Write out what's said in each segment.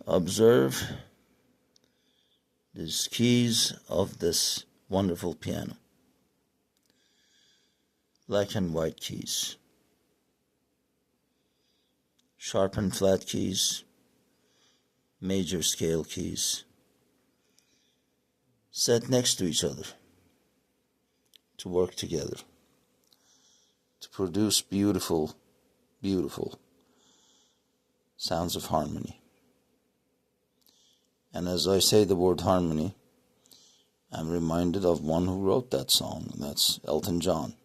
Observe these keys of this wonderful piano. Black and white keys. Sharp and flat keys. Major scale keys. Set next to each other to work together to produce beautiful, beautiful sounds of harmony. And as I say the word harmony, I'm reminded of one who wrote that song, and that's Elton John.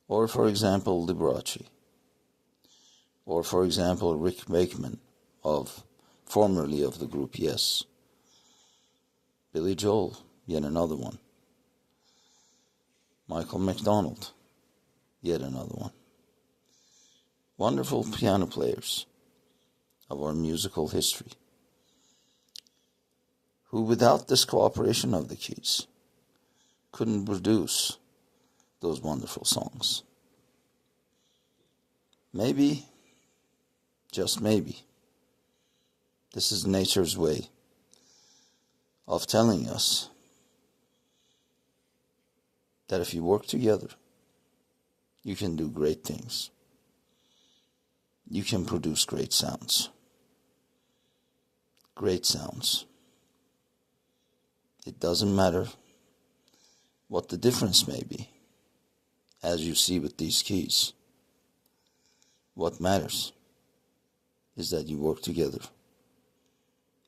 Or, for example, Liberace. Or, for example, Rick Wakeman, formerly of the group Yes. Billy Joel, yet another one. Michael McDonald, yet another one. Wonderful piano players of our musical history, who without this cooperation of the keys couldn't produce those wonderful songs. Maybe, just maybe, this is nature's way of telling us that if you work together, you can do great things. You can produce great sounds. Great sounds. It doesn't matter what the difference may be, as you see with these keys. What matters is that you work together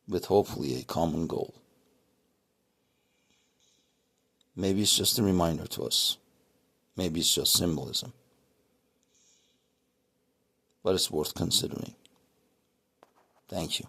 with hopefully a common goal. Maybe it's just a reminder to us. Maybe it's just symbolism. But it's worth considering. Thank you.